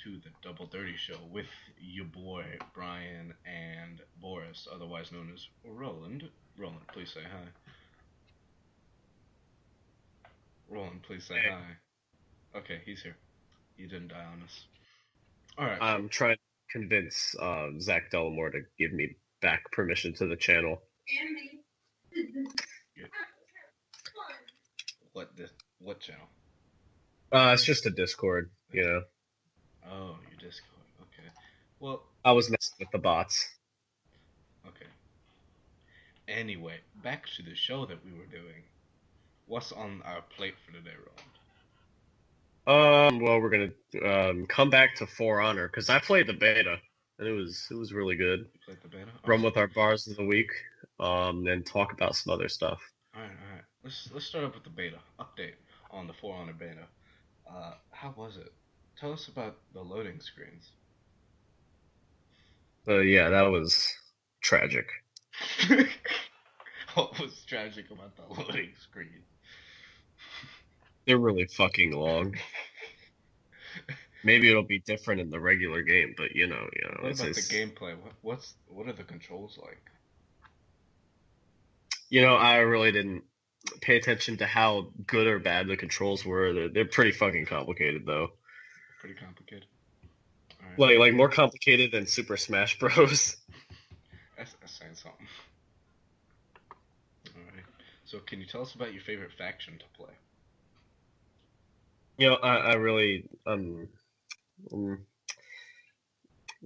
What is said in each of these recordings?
to the Double Dirty Show with your boy Brian and Boris, otherwise known as Roland. Roland, please say hi. Roland, please say Hey, hi. Okay, he's here. He didn't die on us. Alright, so I'm trying to convince Zach Dellamore to give me back permission to the channel. what channel? It's just a Discord, you know. Oh, your Discord. Okay. Well, I was messing with the bots. okay. Anyway, back to the show that we were doing. What's on our plate for today, Roland? Well, we're gonna come back to For Honor because I played the beta and it was really good. You played the beta? Run Awesome. with our bars of the week, and talk about some other stuff. Alright. Let's start up with the beta. Update on the For Honor beta. How was it? Tell us about the loading screens. Yeah, that was tragic. What was tragic about the loading screen? They're really fucking long. Maybe it'll be different in the regular game, but What about the it's gameplay? What are the controls like? I really didn't pay attention to how good or bad the controls were. They're pretty fucking complicated though. Pretty complicated. All right, Like more complicated than Super Smash Bros. that's saying something. All right. So can you tell us about your favorite faction to play? I really um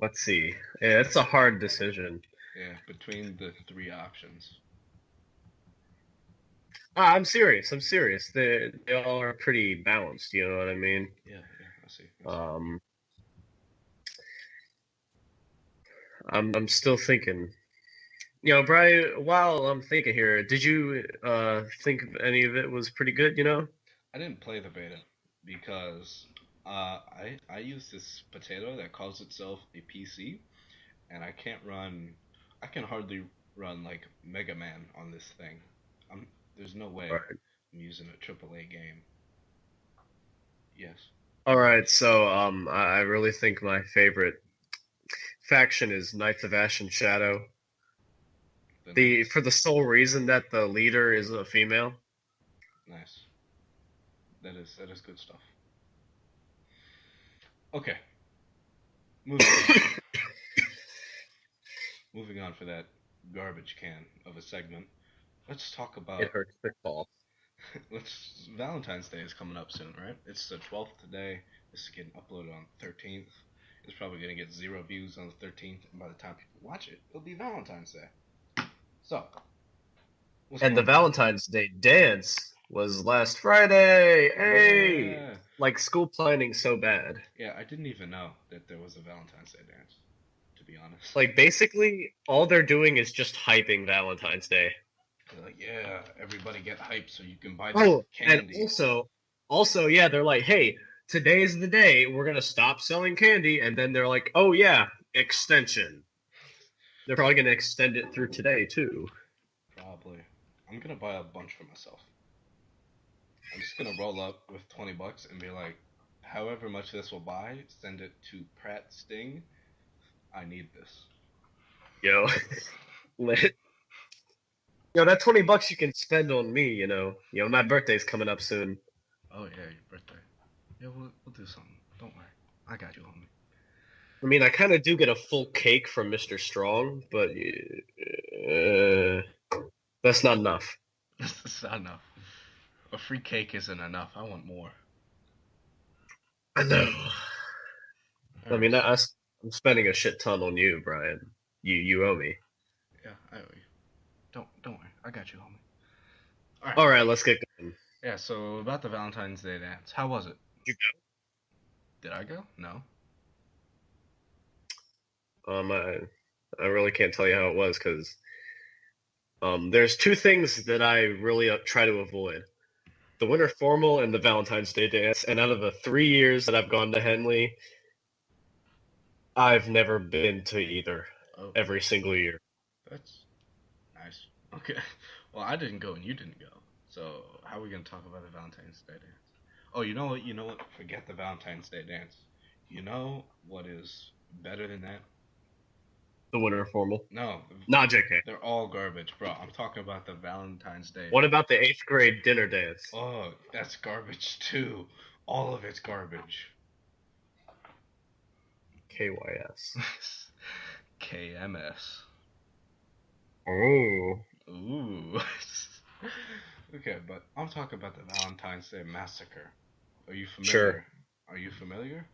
let's see. Yeah, it's a hard decision. Yeah, between the three options. I'm serious. I'm serious. They all are pretty balanced. You know what I mean? Yeah, I see. Um, I'm still thinking. Brian, while I'm thinking here, did you think any of it was pretty good? I didn't play the beta because I use this potato that calls itself a PC, and I can hardly run like Mega Man on this thing. I'm there's no way Right. I'm using a AAA game. Yes. All right. So I really think my favorite faction is Knights of Ash and Shadow. The The Knights. for the sole reason that the leader is a female. Nice. That is good stuff. Okay, moving on. Moving on for that garbage can of a segment. Let's talk It about hurts to call. let's Valentine's Day is coming up soon, right? It's the 12th today. This is getting uploaded on the 13th. It's probably gonna get 0 views on the 13th, and by the time people watch it, it'll be Valentine's Day. So, what's And the going on? Valentine's Day dance was last Friday. Hey, Yeah, like school planning so bad. yeah. I didn't even know that there was a Valentine's Day dance. To be honest, Like basically all they're doing is just hyping Valentine's Day. they're like, yeah, everybody get hyped so you can buy this Oh, and candy. also, yeah, they're like, hey, today's the day we're gonna stop selling candy, and then they're like, oh yeah, extension. They're probably gonna extend it through today too. Probably. I'm gonna buy a bunch for myself. I'm just gonna roll up with 20 bucks and be like, however much this will buy, send it to Pratt Sting. I need this. Yo, lit. That $20 you can spend on me. My birthday's coming up soon. Oh yeah, your birthday. Yeah, we'll do something. Don't worry. I got you, homie. I mean, I kind of do get a full cake from Mr. Strong, but that's not enough. That's not enough. A free cake isn't enough. I want more. I know. I Alright, mean, so I'm spending a shit ton on you, Brian. You owe me. yeah, I owe you. Don't worry. I got you, homie. Alright. All right, let's get going. Yeah, so about the Valentine's Day dance. How was it? You Did I go? No. go. I really can't tell you how it was because there's two things that I really try to avoid: the winter formal and the Valentine's Day dance. And out of the 3 years that I've gone to Henley, I've never been to either. Oh, Every single year. that's nice. Okay. Well, I didn't go and you didn't go. So how are we gonna talk about the Valentine's Day dance? Oh, you know what? You know what? Forget the Valentine's Day dance. You know what is better than that? The winter formal. No, Not JK. they're all garbage, bro. I'm talking about the Valentine's Day. What about the 8th grade dinner dance? Oh, that's garbage too. All of it's garbage. KYS. KMS. Oh. Ooh. Okay, but I'm talking about the Valentine's Day massacre. Are you Sure. familiar? Are you familiar?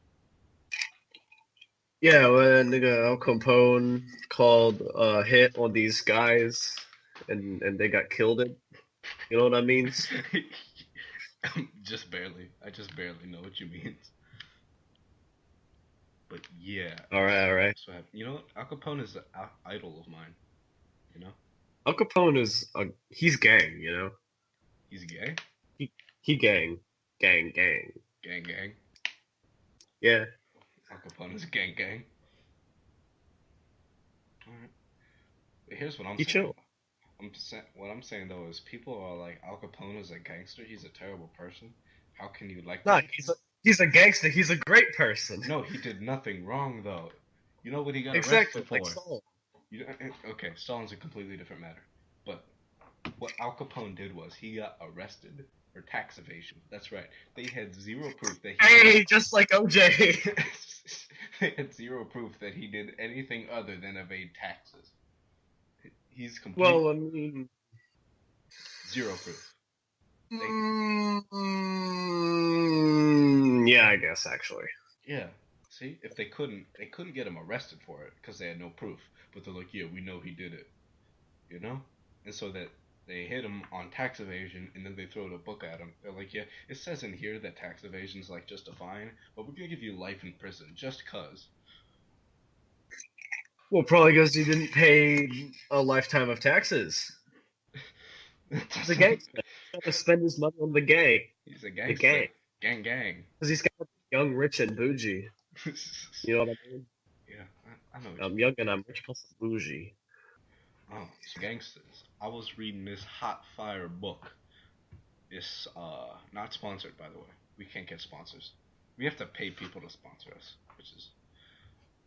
Yeah, when nigga Al Capone called hit on these guys and they got killed it. You know what I mean? Just barely. I just barely know what you mean. But yeah, Alright, alright. that's what happened. You know what? Al Capone is an idol of mine. You know? Al Capone he's gang, you know? He's gay. He gang. Gang, gang. Gang, gang. Yeah. Al Capone is gang, gang. Alright. But here's what I'm He saying. chill. What I'm saying though is people are like Al Capone is a gangster. He's a terrible person. How can you like Nah, that? he's a gangster, he's a great person. No, he did nothing wrong though. You know what he got Exactly, arrested like for? Saul. Okay, Stalin's a completely different matter. But what Al Capone did was he got arrested for tax evasion. That's right. They had zero proof that Hey, just like OJ. they had zero proof that he did anything other than evade taxes. He's complete Well, I mean, zero proof. They yeah, I guess actually. Yeah. See, if they couldn't get him arrested for it because they had no proof. But they're like, yeah, we know he did it, you know. And so that they hit him on tax evasion, and then they throw the book at him. They're like, yeah, it says in here that tax evasion's like just a fine, but we're gonna give you life in prison just cause. Well, probably because he didn't pay a lifetime of taxes. He's a gangster. He's got to spend his money on the gang. He's a The gangster. gang. Gang, gang. Because he's got to be young, rich, and bougie. You know what I mean? Yeah, I know what you I'm mean. young and I'm rich plus bougie. Oh, some gangsters. I was reading this hot fire book. It's not sponsored, by the way. We can't get sponsors. We have to pay people to sponsor us, which is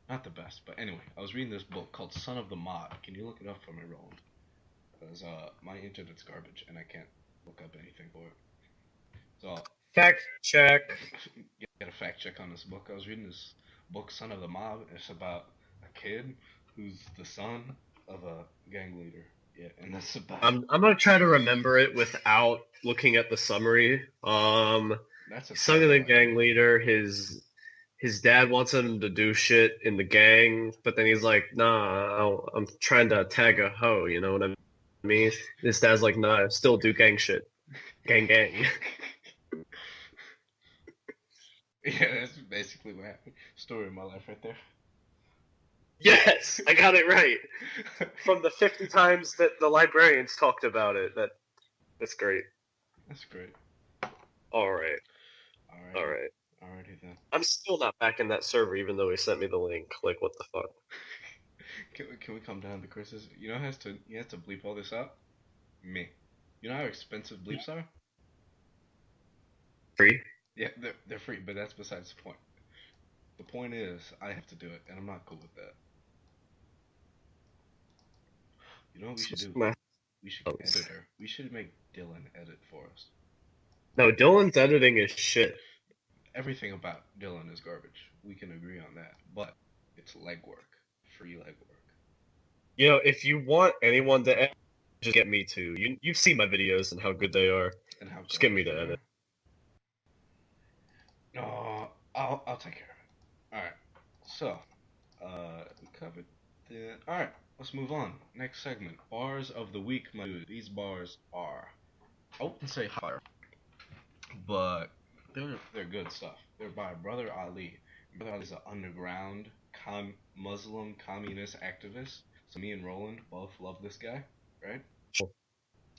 not the best. But anyway, I was reading this book called Son of the Mob. Can you look it up for me, Roland? Because my internet's garbage and I can't look up anything for it. So Fact check. get a fact check on this book. I was reading this book, Son of the Mob. It's about a kid who's the son of a gang leader. Yeah, and that's about I'm gonna try to remember it without looking at the summary. that's a Son of the terrible idea. gang leader, his dad wants him to do shit in the gang, but then he's like, nah, I'm trying to tag a hoe, you know what I mean? His dad's like, nah, still do gang shit. Gang gang. Yeah, that's basically what happened. Story of my life right there. Yes, I got it right. From the 50 times that the librarians talked about it, that's great. That's great. Alright, Alrighty. alright. Alrighty then. I'm still not back in that server even though he sent me the link. Like, what the fuck? Can we come down to Chris's? You know, you have to bleep all this out. Me. You know how expensive bleeps are? Free? Yeah, they're free, but that's besides the point. The point is, I have to do it, and I'm not cool with that. You know what we should do? We should get an editor. We should make Dylan edit for us. No, Dylan's editing is shit. Everything about Dylan is garbage. We can agree on that. But it's legwork. Free legwork. You know, if you want anyone to edit, just get me to. You've seen my videos and how good they are. And how Just get me garbage to they edit. are. No, I'll take care of it. Alright. So, we covered that. Alright, let's move on. Next segment. Bars of the week, my dude. These bars are, I wouldn't say fire, but they're good stuff. They're by Brother Ali. Brother Ali is an underground Muslim communist activist. So me and Roland both love this guy, right? Sure.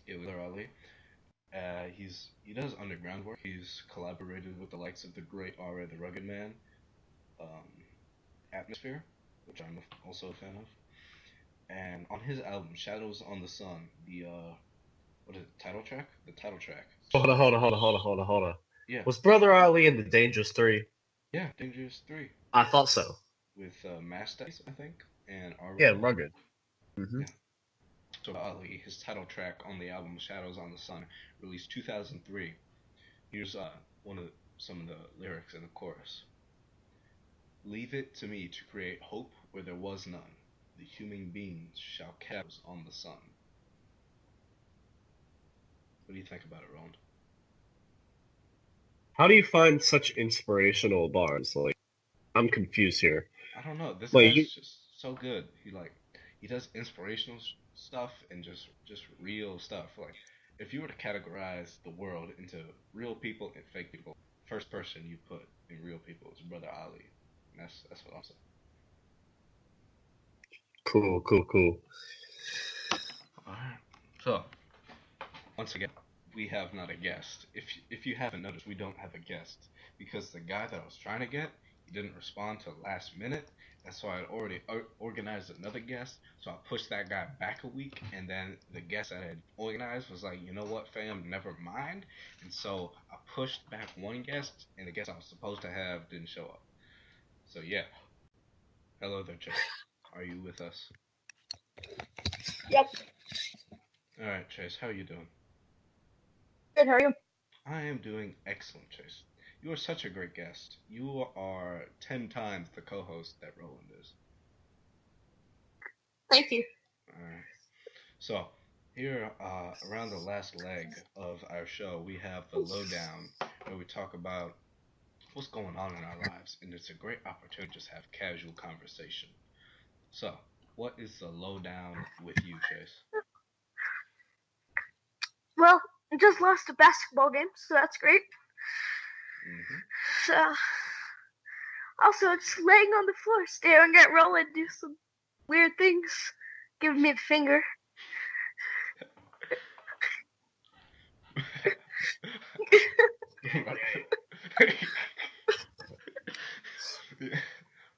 Yeah, Brother Ali. He does underground work. He's collaborated with the likes of the great R.A. the Rugged Man, um, Atmosphere, which I'm also a fan of. And on his album Shadows on the Sun, the what is it, title track? The title track. Hold on. Yeah, Was Brother Ali in the Dangerous 3? yeah, Dangerous 3. I thought so. with Mass Dice, I think, and Yeah, Arlo. rugged. Mm-hmm. Yeah. So Ali, his title track on the album Shadows on the Sun, released 2003. Here's one of some of the lyrics in the chorus. Leave it to me to create hope where there was none. The human beings shall cast on the sun. What do you think about it, Roland? How do you find such inspirational bars? Like, I'm confused here. I don't know. This Like, guy's just so good. He does inspirational stuff and just real stuff. Like if you were to categorize the world into real people and fake people, first person you put in real people is Brother Ali. And that's what I'm saying. cool, cool, cool. All right. So once again, we have not a guest. If you haven't noticed, we don't have a guest because the guy that I was trying to get, he didn't respond till last minute. That's why I already organized another guest. So I pushed that guy back a week, and then the guest I had organized was like, you know what, fam, never mind. And so I pushed back one guest, and the guest I was supposed to have didn't show up. So yeah, hello there, Chase. Are you with us? Yep. All right, Chase. How are you doing? Good, how are you? I am doing excellent, Chase. You are such a great guest. You are 10 times the co host that Roland is. Thank you. Alright. So, here, around the last leg of our show, we have the lowdown where we talk about what's going on in our lives, and it's a great opportunity to just have casual conversation. So, what is the lowdown with you, Chase? Well, I just lost a basketball game, so that's great. Mm-hmm. So, also, just laying on the floor, staring at Roland do some weird things, giving me the finger.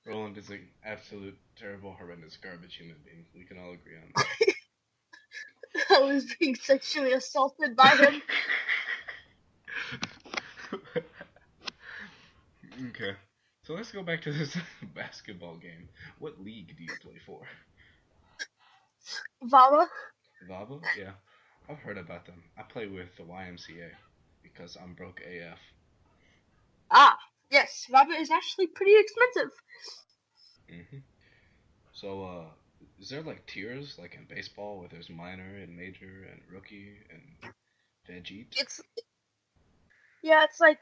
Roland is an absolute, terrible, horrendous, garbage human being. We can all agree on that. I was being sexually assaulted by him. Okay. So let's go back to this basketball game. What league do you play for? Vava? Vava? Yeah. I've heard about them. I play with the YMCA because I'm broke AF. Ah, yes, Vava is actually pretty expensive. Hmm. So, is there like tiers, like in baseball, where there's minor and major and rookie and veggie? It's like,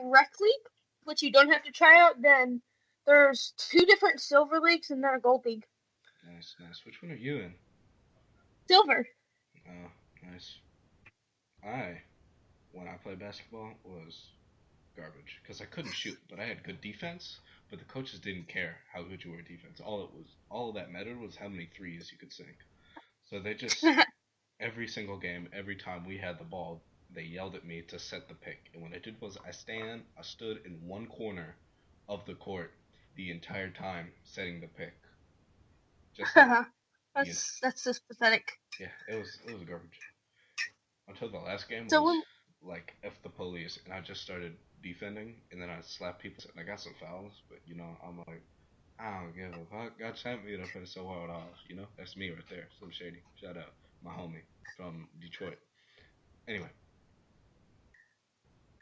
Rec League, which you don't have to try out, then there's 2 different Silver Leagues and then a Gold League. Nice, nice. Which one are you in? Silver. Oh, nice. I, when I played basketball, was garbage because I couldn't shoot, but I had good defense. But the coaches didn't care how good you were at defense. All that mattered was how many threes you could sink. So they just every single game, every time we had the ball, they yelled at me to set the pick. And what I did was I stood in one corner of the court the entire time setting the pick. Just like the That's just pathetic. yeah, it was garbage. Until the last game So was when like F the police, and I just started defending, and then I slapped people, and I got some fouls, but I'm like, I don't give a fuck. God sent me to play so hard off, That's me right there. Slim Shady. Shout out. My homie from Detroit. Anyway,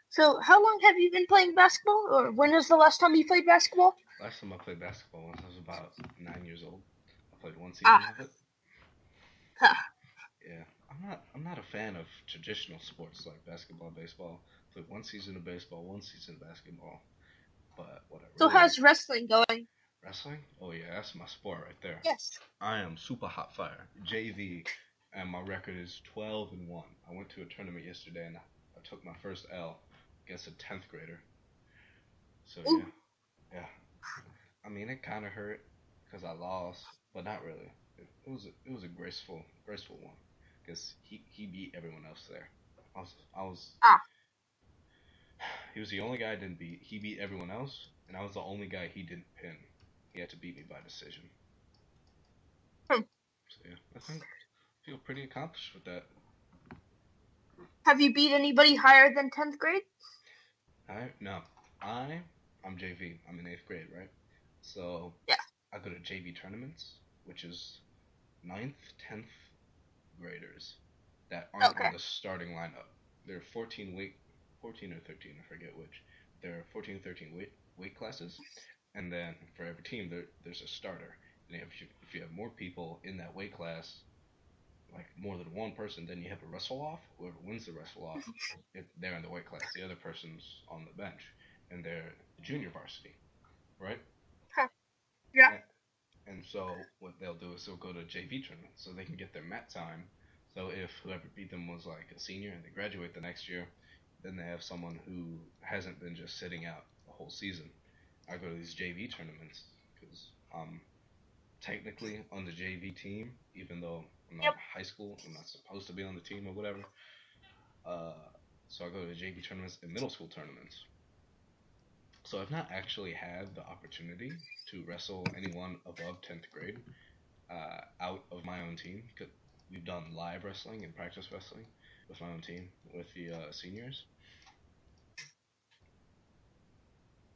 So, how long have you been playing basketball, or when was the last time you played basketball? last time I played basketball was I was about 9 years old. I played one season Ah, of it. huh. Yeah, I'm not a fan of traditional sports like basketball, baseball. I played one season of baseball, one season of basketball. But what I So, really like how's wrestling going? wrestling. Oh yeah, that's my sport right there. Yes. I am super hot fire JV, and my record is 12-1. I went to a tournament yesterday and I took my first L against a 10th grader. So yeah, Ooh. yeah. I mean, it kind of hurt because I lost, but not really. It was a graceful one because he beat everyone else there. I was Ah. he was the only guy I didn't beat. He beat everyone else, and I was the only guy he didn't pin. He had to beat me by decision. Hmm. So yeah, I feel pretty accomplished with that. Have you beat anybody higher than 10th grade? No, I'm JV. I'm in 8th grade, right? So Yeah. I go to JV tournaments, which is ninth, 10th graders that aren't Okay. in the starting lineup. There are 14 or 13, I forget which. There are 14 or 13 weight classes, and then for every team there's a starter. And if you have more people in that weight class, like more than one person, then you have a wrestle off. Whoever wins the wrestle off, they're in the weight class. The other person's on the bench, and they're junior varsity, right? Huh. Yeah. And so what they'll do is they'll go to JV tournaments so they can get their mat time. So if whoever beat them was like a senior and they graduate the next year, then they have someone who hasn't been just sitting out the whole season. I go to these JV tournaments because I'm technically on the JV team, even though I'm not Yep. in high school. I'm not supposed to be on the team or whatever. Uh, so I go to the JV tournaments and middle school tournaments. So I've not actually had the opportunity to wrestle anyone above 10th grade out of my own team. We've done live wrestling and practice wrestling with my own team with the seniors.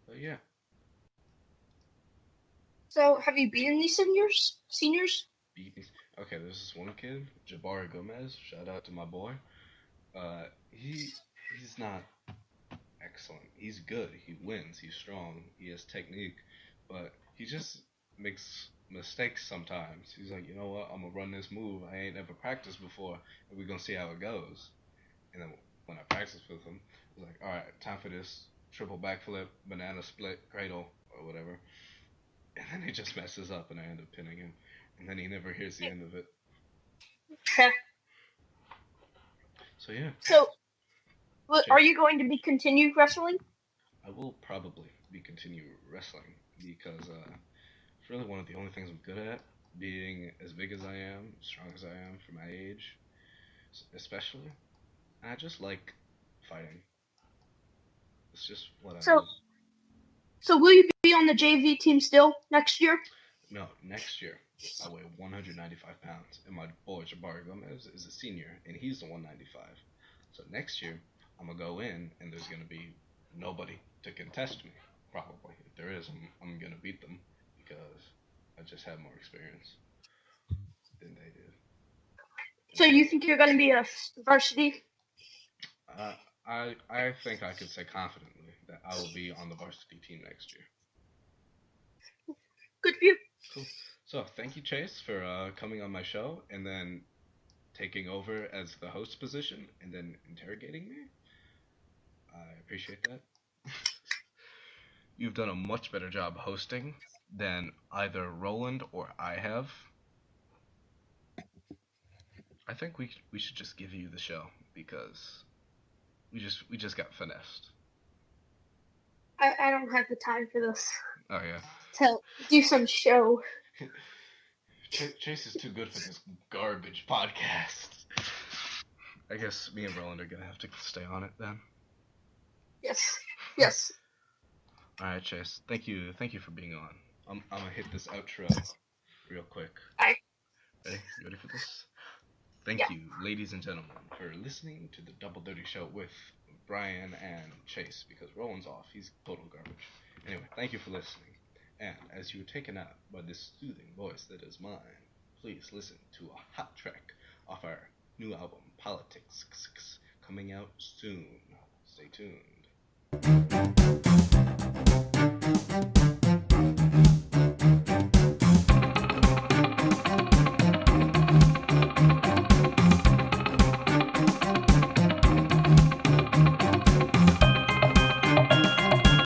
But yeah, So, have you beaten these seniors? beat me. Okay, there's this one kid, Jabari Gomez. Shout out to my boy. He's not excellent. He's good. He wins. He's strong. He has technique, but he just makes mistakes sometimes. He's like, you know what? I'm gonna run this move I ain't never practiced before, and we're gonna see how it goes. And then when I practiced with him, I was like, all right, time for this triple backflip, banana split, cradle, or whatever. And then he just messes up, and I end up pinning him. And then he never hears the end of it. So yeah, So, are Chase, you going to be continued wrestling? I will probably be continue wrestling because it's really one of the only things I'm good at. Being as big as I am, strong as I am for my age, especially. And I just like fighting. It's just what I So, do. will you be on the JV team still next year? No, next year I weigh 195 pounds, and my boy Jabari Gomez is a senior, and he's the 195. So next year I'm gonna go in, and there's gonna be nobody to contest me. Probably, if there is, I'm gonna beat them because I just have more experience than they did. And So, so you think you're going to be a varsity? uh, I think I could say confidently that I will be on the varsity team next year. Good for you. Cool. So thank you, Chase, for coming on my show and then taking over as the host position and then interrogating me. I appreciate that. You've done a much better job hosting than either Roland or I have. I think we should just give you the show because we just got finessed. I don't have the time for this. Oh yeah. To do some show. Chase is too good for this garbage podcast. I guess me and Roland are gonna have to stay on it then. Yes. Yes. All right, Chase. Thank you for being on. I'm gonna hit this outro real quick. Bye. Ready? You ready for this? Yeah. Thank you, ladies and gentlemen, for listening to the Double Dirty Show with Brian and Chase, because Roland's off. He's total garbage. Anyway, thank you for listening. And as you are taken out by this soothing voice that is mine, please listen to a hot track off our new album, Politics, coming out soon. Stay tuned.